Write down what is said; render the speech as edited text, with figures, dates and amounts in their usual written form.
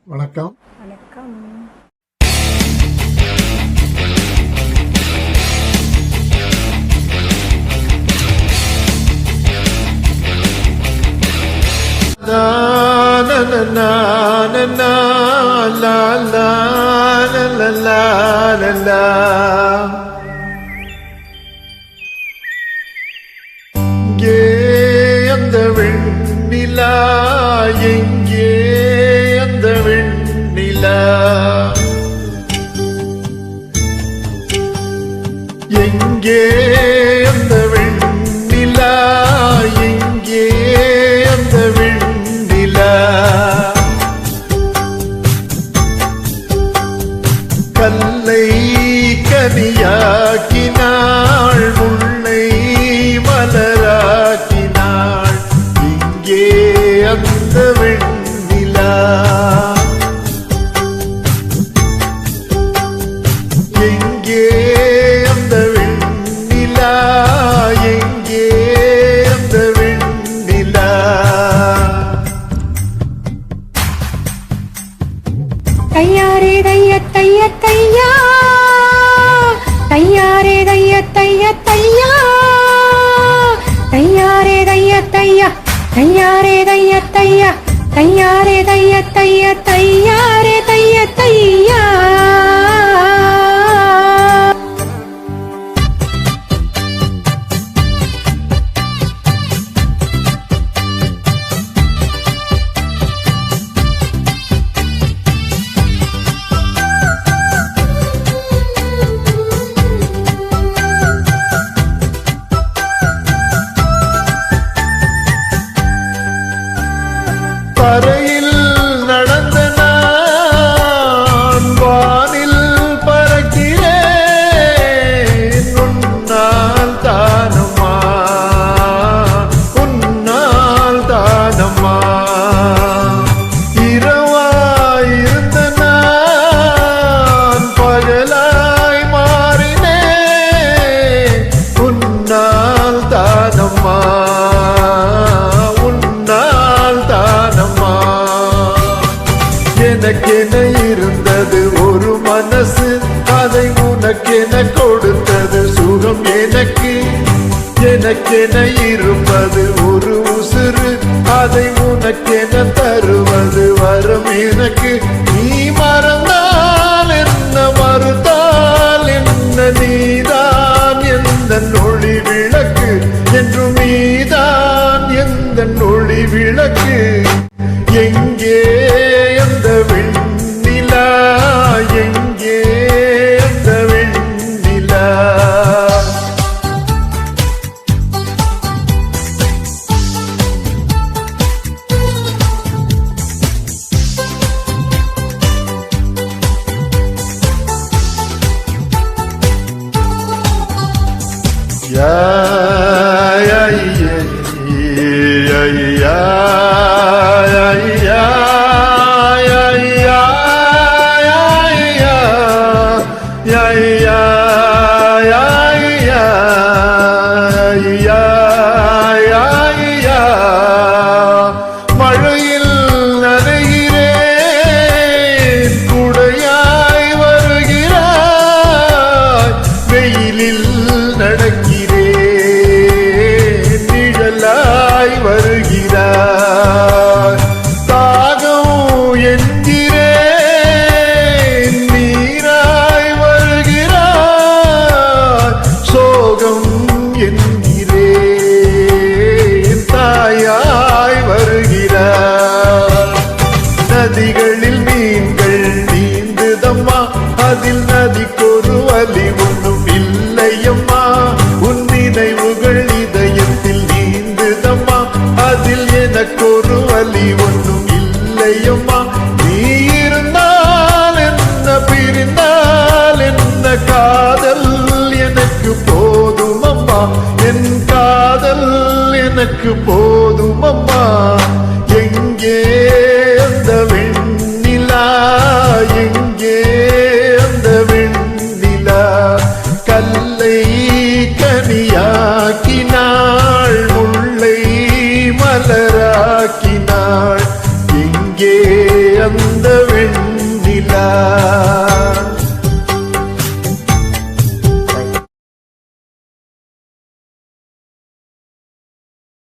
வணக்கம். வணக்கம். இங்கே அந்த வெண்ணிலா, எங்கே அந்த வெண்ணிலா, எங்கே அந்த வெண்ணிலா, எங்கே அந்த வெண்ணிலா, கல்லை கனியாக்கினாள், முல்லை மலராக்கினாள், இங்கே அந்த வெண்ணிலா, எங்கே அந்த வெண்ணிலா, எங்கே அந்த வெண்ணிலா. தையாரே தைய தைய தையா, தையாரே தைய தைய தையா, தையாரே தைய தையா, தையாரே தைய தையா, தையாரே தைய தைய தையாரே தைய தையா. தரையில் நடந்த நான் வானில் பறக்கிறேன், உன்னால் தானம்மா, உன்னால் தானம்மா. இரவாயிருந்த நான் பகலாய் மாறினேன், உன்னால் தானம்மா, எனக்கென இருந்தது ஒரு மனசு, அதை உனக்கென கொடுத்தது சுகம் எனக்கு. எனக்கென இருப்பது ஒரு உசுறு, அதை உனக்கென தருவது வரம் எனக்கு. நீ மறந்தால் என்ன, மறுத்தால் என்ன, நீதான் எந்த ஒளி விளக்கு, என்றும் நீதான் எந்த ஒளி விளக்கு. எங்கே அந்த வெண்ணிலா, எங்கே அந்த வெண்ணிலா. யா யா யா யா யா யா. மழையில் நனைகிறேன், குடையாய் வருகிறாய், வெயிலில் நடக்கிறேன், நிழலாய் வருகிறாய். தாகம் என்கிறேன், நீராய் வருகிறாய், சோகம் என்கிறேன், தாயாய் வருகிறாய். நதிகளில் மீன்கள் நீந்துதம்மா, அதில் நதிக்கொரு வலி ஒன்றும் இல்லையம்மா, உன் நினைவுகள் இதயத்தில் நீந்துதம்மா, அதில் எனக்கொரு வலி ஒன்றும் இல்லையம்மா. நீ இருந்தால் என்ன, பிரிந்தால் என்ன, காதல் எனக்கு போதும் அம்மா, என் காதல் எனக்கு போதும் அம்மா. எங்கே அந்த வெண்ணிலா, எங்கே அந்த வெண்ணிலா, கல்லை கனியாக்கினாள், முல்லை மலராக்கினாள், எங்கே அந்த வருகிறார்.